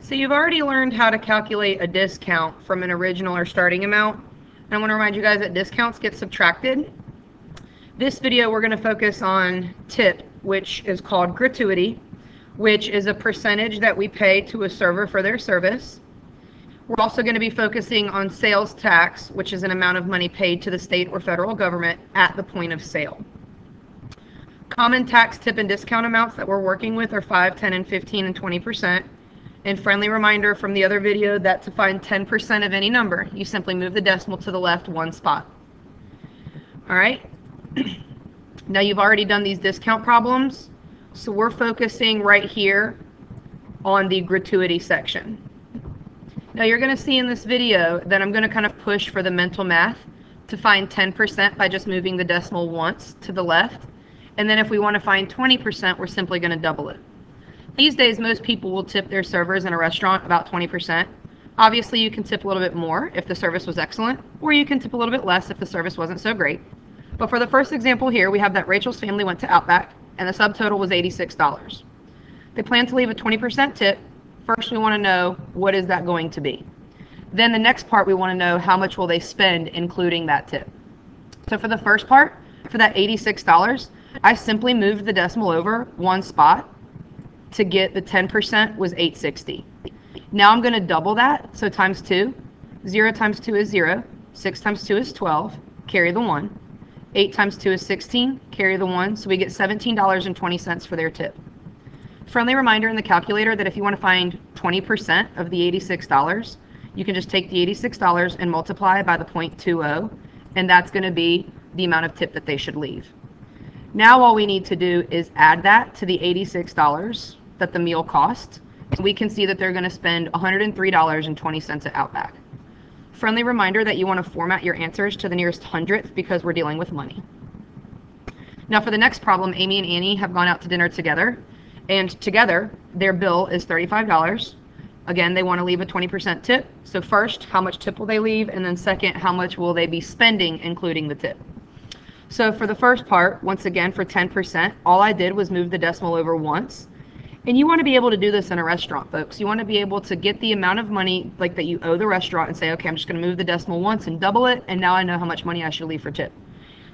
So you've already learned how to calculate a discount from an original or starting amount. And I want to remind you guys that discounts get subtracted. This video we're going to focus on tip, which is called gratuity, which is a percentage that we pay to a server for their service. We're also going to be focusing on sales tax, which is an amount of money paid to the state or federal government at the point of sale. Common tax, tip, and discount amounts that we're working with are 5, 10, and 15, and 20%. And friendly reminder from the other video that to find 10% of any number, you simply move the decimal to the left one spot. All right. Now you've already done these discount problems, so we're focusing right here on the gratuity section. Now you're going to see in this video that I'm going to kind of push for the mental math to find 10% by just moving the decimal once to the left. And then if we want to find 20%, we're simply going to double it. These days, most people will tip their servers in a restaurant about 20%. Obviously, you can tip a little bit more if the service was excellent, or you can tip a little bit less if the service wasn't so great. But for the first example here, we have that Rachel's family went to Outback, and the subtotal was $86. They plan to leave a 20% tip. First, we want to know what is that going to be. Then the next part, we want to know how much will they spend, including that tip. So for the first part, for that $86, I simply moved the decimal over one spot to get the 10% was $860. Now I'm going to double that, so times 2. 0 times 2 is 0. 6 times 2 is 12. Carry the 1. 8 times 2 is 16. Carry the 1. So we get $17.20 for their tip. Friendly reminder in the calculator that if you want to find 20% of the $86, you can just take the $86 and multiply by the 0.20, and that's going to be the amount of tip that they should leave. Now all we need to do is add that to the $86 that the meal cost, and we can see that they're going to spend $103.20 at Outback. Friendly reminder that you want to format your answers to the nearest hundredth because we're dealing with money. Now for the next problem, Amy and Annie have gone out to dinner together, and together their bill is $35. Again, they want to leave a 20% tip. So first, how much tip will they leave? And then second, how much will they be spending, including the tip? So for the first part, once again, for 10%, all I did was move the decimal over once. And you want to be able to do this in a restaurant, folks. You want to be able to get the amount of money like that you owe the restaurant and say, okay, I'm just going to move the decimal once and double it, and now I know how much money I should leave for tip.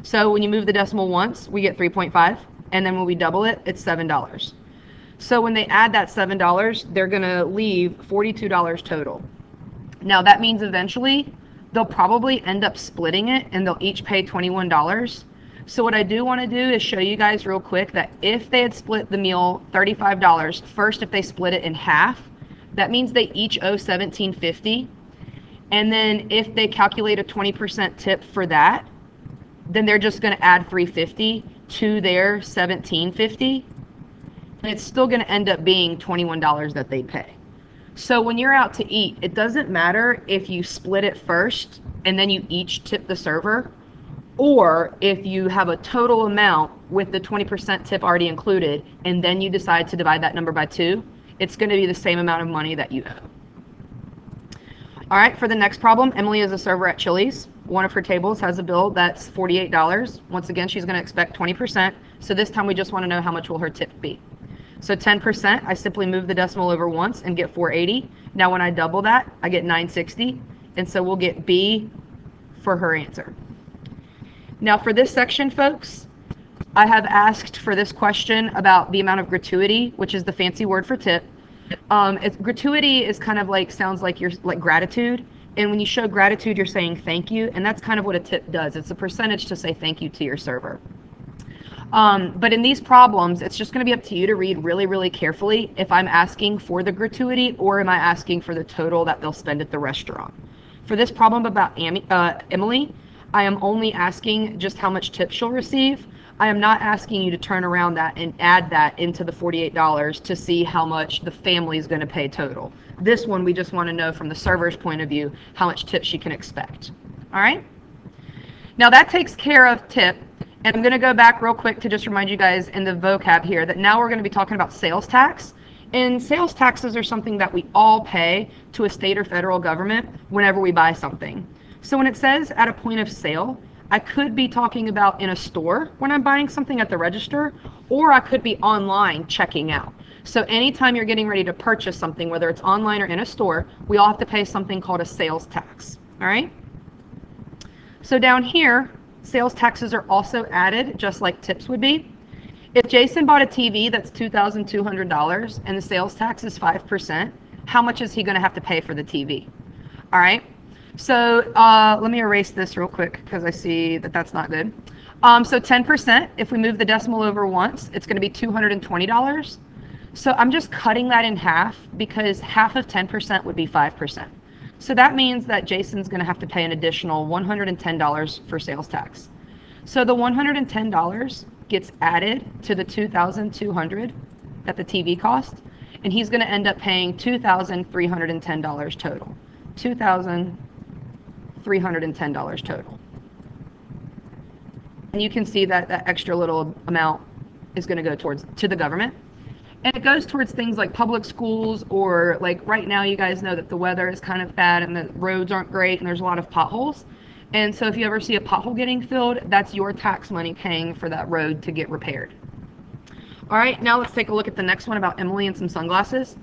So when you move the decimal once, we get 3.5, and then when we double it, it's $7. So when they add that $7, they're going to leave $42 total. Now that means eventually they'll probably end up splitting it, and they'll each pay $21. So what I do want to do is show you guys real quick that if they had split the meal $35, first if they split it in half, that means they each owe $17.50. And then if they calculate a 20% tip for that, then they're just going to add $3.50 to their $17.50. And it's still going to end up being $21 that they pay. So when you're out to eat, it doesn't matter if you split it first and then you each tip the server, or if you have a total amount with the 20% tip already included and then you decide to divide that number by 2, it's going to be the same amount of money that you owe. All right, for the next problem, Emily is a server at Chili's. One of her tables has a bill that's $48. Once again, she's going to expect 20%. So this time we just want to know how much will her tip be. So 10%, I simply move the decimal over once and get $480. Now when I double that, I get $960. And so we'll get B for her answer. Now for this section, folks, I have asked for this question about the amount of gratuity, which is the fancy word for tip. Gratuity is kind of like, sounds like you're like gratitude. And when you show gratitude, you're saying thank you. And that's kind of what a tip does. It's a percentage to say thank you to your server. But in these problems, it's just going to be up to you to read really, really carefully if I'm asking for the gratuity or am I asking for the total that they'll spend at the restaurant. For this problem about Emily, I am only asking just how much tip she'll receive. I am not asking you to turn around that and add that into the $48 to see how much the family is going to pay total. This one, we just want to know from the server's point of view how much tip she can expect. All right? Now that takes care of tip. And I'm going to go back real quick to just remind you guys in the vocab here that now we're going to be talking about sales tax. And sales taxes are something that we all pay to a state or federal government whenever we buy something. So when it says at a point of sale, I could be talking about in a store when I'm buying something at the register, or I could be online checking out. So anytime you're getting ready to purchase something, whether it's online or in a store, we all have to pay something called a sales tax. All right? So down here, sales taxes are also added just like tips would be. If Jason bought a TV that's $2,200 and the sales tax is 5%, how much is he going to have to pay for the TV? All right? So let me erase this real quick because I see that that's not good. So 10%, if we move the decimal over once, it's going to be $220. So I'm just cutting that in half because half of 10% would be 5%. So that means that Jason's going to have to pay an additional $110 for sales tax. So the $110 gets added to the $2,200 that the TV cost, and he's going to end up paying $2,310 total. $2,310 total. And you can see that that extra little amount is going to go to the government. And it goes towards things like public schools, or like right now you guys know that the weather is kind of bad and the roads aren't great and there's a lot of potholes. And so if you ever see a pothole getting filled, that's your tax money paying for that road to get repaired. All right, now let's take a look at the next one about Emily and some sunglasses.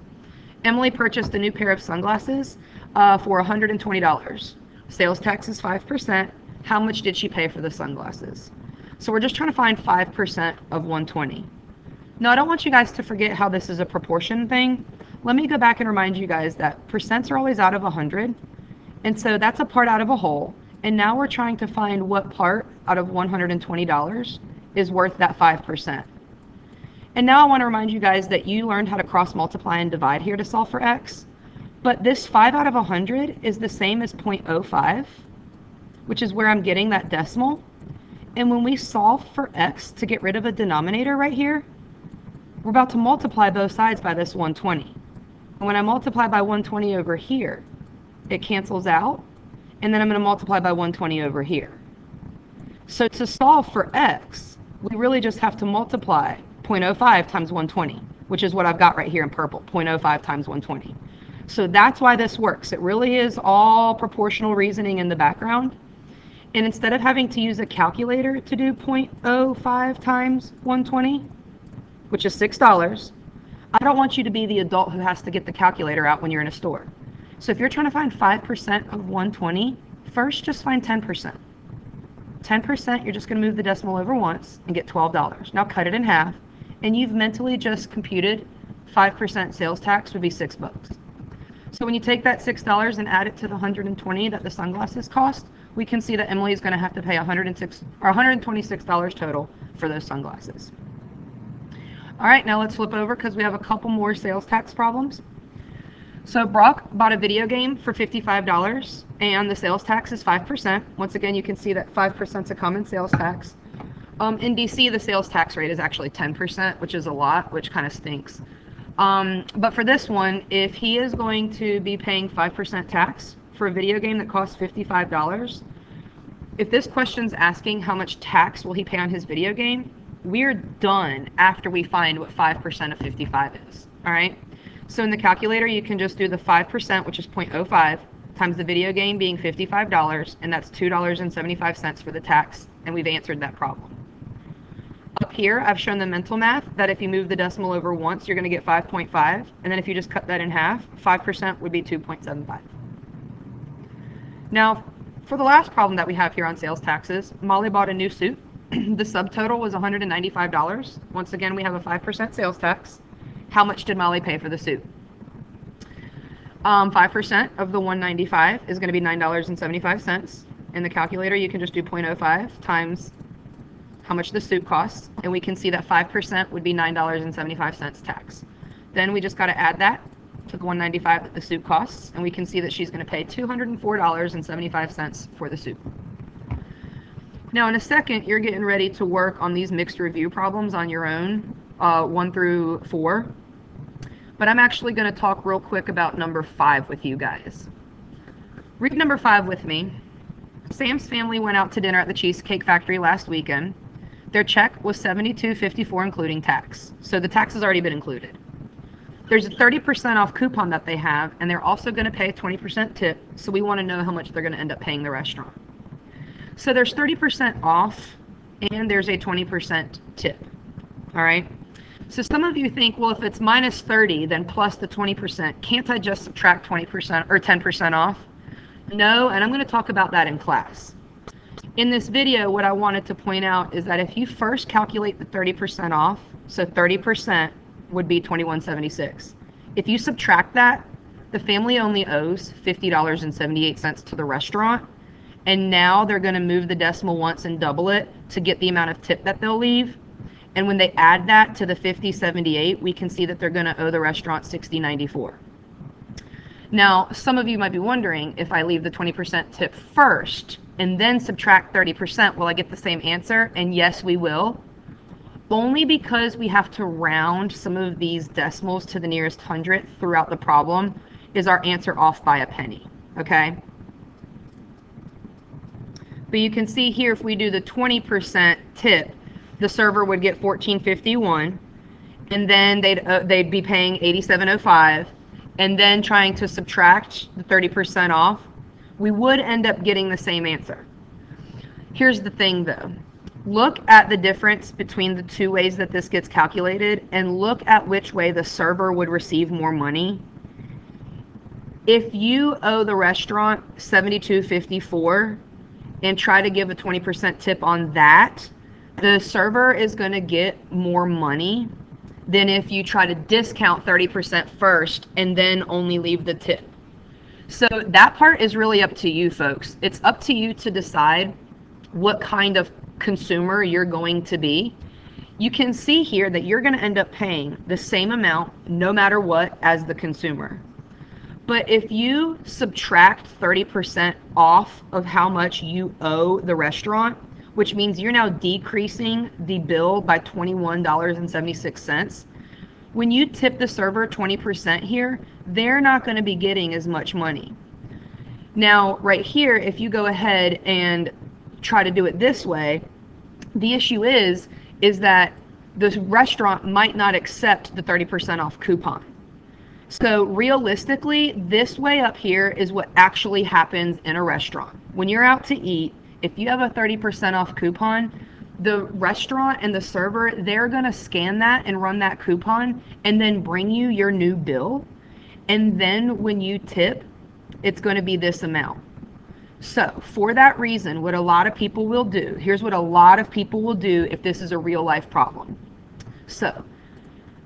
Emily purchased a new pair of sunglasses for $120. Sales tax is 5%. How much did she pay for the sunglasses? So we're just trying to find 5% of 120. Now, I don't want you guys to forget how this is a proportion thing. Let me go back and remind you guys that percents are always out of 100. And so that's a part out of a whole. And now we're trying to find what part out of $120 is worth that 5%. And now I want to remind you guys that you learned how to cross multiply and divide here to solve for x. But this 5 out of 100 is the same as 0.05, which is where I'm getting that decimal. And when we solve for x to get rid of a denominator right here, we're about to multiply both sides by this 120. And when I multiply by 120 over here, it cancels out. And then I'm going to multiply by 120 over here. So to solve for x, we really just have to multiply 0.05 times 120, which is what I've got right here in purple, 0.05 times 120. So that's why this works. It really is all proportional reasoning in the background. And instead of having to use a calculator to do 0.05 times 120, which is $6, I don't want you to be the adult who has to get the calculator out when you're in a store. So if you're trying to find 5% of 120, first just find 10%. 10%, you're just going to move the decimal over once and get $12. Now cut it in half, and you've mentally just computed 5% sales tax would be $6. So when you take that $6 and add it to the $120 that the sunglasses cost, we can see that Emily is going to have to pay $126 total for those sunglasses. All right, now let's flip over because we have a couple more sales tax problems. So Brock bought a video game for $55 and the sales tax is 5%. Once again, you can see that 5% is a common sales tax. In DC, the sales tax rate is actually 10%, which is a lot, which kind of stinks. But for this one, if he is going to be paying 5% tax for a video game that costs $55, if this question's asking how much tax will he pay on his video game, we're done after we find what 5% of 55 is, all right? So in the calculator, you can just do the 5%, which is 0.05, times the video game being $55, and that's $2.75 for the tax, and we've answered that problem. Up here, I've shown the mental math that if you move the decimal over once, you're going to get 5.5, and then if you just cut that in half, 5% would be 2.75. Now, for the last problem that we have here on sales taxes, Molly bought a new suit. The subtotal was $195. Once again, we have a 5% sales tax. How much did Molly pay for the suit? 5% of the $195 is going to be $9.75. In the calculator, you can just do 0.05 times how much the suit costs, and we can see that 5% would be $9.75 tax. Then we just got to add that to the $195 that the suit costs, and we can see that she's going to pay $204.75 for the suit. Now in a second, you're getting ready to work on these mixed review problems on your own, 1 through 4. But I'm actually going to talk real quick about number 5 with you guys. Read number 5 with me. Sam's family went out to dinner at the Cheesecake Factory last weekend. Their check was $72.54 including tax. So the tax has already been included. There's a 30% off coupon that they have, and they're also going to pay 20% tip, so we want to know how much they're going to end up paying the restaurant. So there's 30% off, and there's a 20% tip. All right. So some of you think, well, if it's minus 30, then plus the 20%, can't I just subtract 20% or 10% off? No, and I'm going to talk about that in class. In this video, what I wanted to point out is that if you first calculate the 30% off, so 30% would be $21.76. If you subtract that, the family only owes $50.78 to the restaurant, and now they're going to move the decimal once and double it to get the amount of tip that they'll leave. And when they add that to the $50.78, we can see that they're going to owe the restaurant $60.94. Now, some of you might be wondering, if I leave the 20% tip first and then subtract 30%, will I get the same answer? And yes, we will. Only because we have to round some of these decimals to the nearest hundredth throughout the problem is our answer off by a penny, okay? But you can see here, if we do the 20% tip, the server would get $14.51, and then they'd be paying $87.05, and then trying to subtract the 30% off, we would end up getting the same answer. Here's the thing though. Look at the difference between the two ways that this gets calculated, and look at which way the server would receive more money. If you owe the restaurant $72.54 and try to give a 20% tip on that, the server is going to get more money than if you try to discount 30% first and then only leave the tip. So that part is really up to you folks. It's up to you to decide what kind of consumer you're going to be. You can see here that you're going to end up paying the same amount no matter what as the consumer. But if you subtract 30% off of how much you owe the restaurant, which means you're now decreasing the bill by $21.76. When you tip the server 20% here, they're not going to be getting as much money. Now, right here, if you go ahead and try to do it this way, the issue is that the restaurant might not accept the 30% off coupon. So realistically, this way up here is what actually happens in a restaurant. When you're out to eat, if you have a 30% off coupon, the restaurant and the server, they're going to scan that and run that coupon and then bring you your new bill. And then when you tip, it's going to be this amount. So for that reason, what a lot of people will do, here's what a lot of people will do if this is a real life problem. So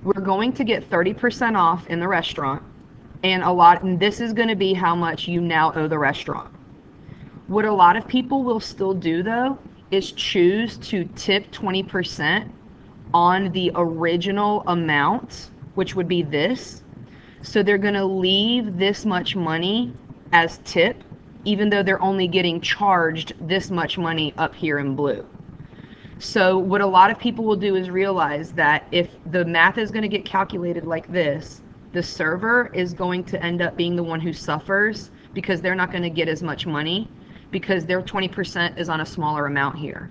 we're going to get 30% off in the restaurant, and this is going to be how much you now owe the restaurant. What a lot of people will still do though is choose to tip 20% on the original amount, which would be this. So they're going to leave this much money as tip, even though they're only getting charged this much money up here in blue. So what a lot of people will do is realize that if the math is going to get calculated like this, the server is going to end up being the one who suffers because they're not going to get as much money, because their 20% is on a smaller amount here.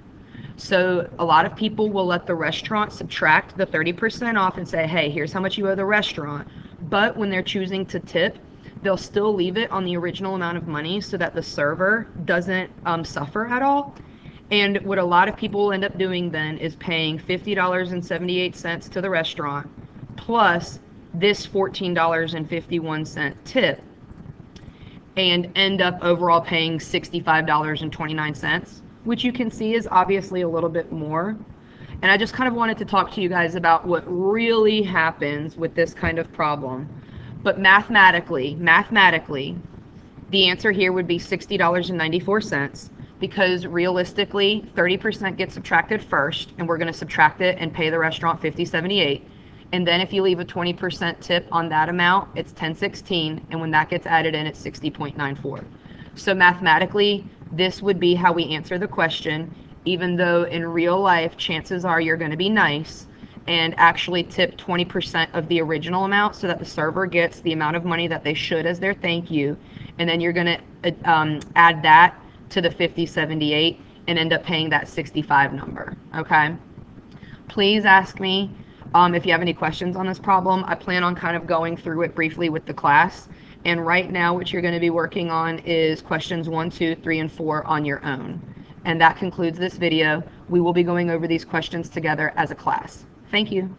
So a lot of people will let the restaurant subtract the 30% off and say, hey, here's how much you owe the restaurant. But when they're choosing to tip, they'll still leave it on the original amount of money so that the server doesn't suffer at all. And what a lot of people will end up doing then is paying $50.78 to the restaurant plus this $14.51 tip, and end up overall paying $65.29, which you can see is obviously a little bit more. And I just kind of wanted to talk to you guys about what really happens with this kind of problem. But mathematically, the answer here would be $60.94, because realistically, 30% gets subtracted first, and we're going to subtract it and pay the restaurant $50.78. And then if you leave a 20% tip on that amount, it's $10.16, and when that gets added in, it's $60.94. So mathematically, this would be how we answer the question, even though in real life, chances are you're going to be nice and actually tip 20% of the original amount so that the server gets the amount of money that they should as their thank you, and then you're going to add that to the $50.78 and end up paying that $65 number, okay? Please ask me if you have any questions on this problem. I plan on kind of going through it briefly with the class. And right now, what you're going to be working on is questions 1, 2, 3, and 4 on your own. And that concludes this video. We will be going over these questions together as a class. Thank you.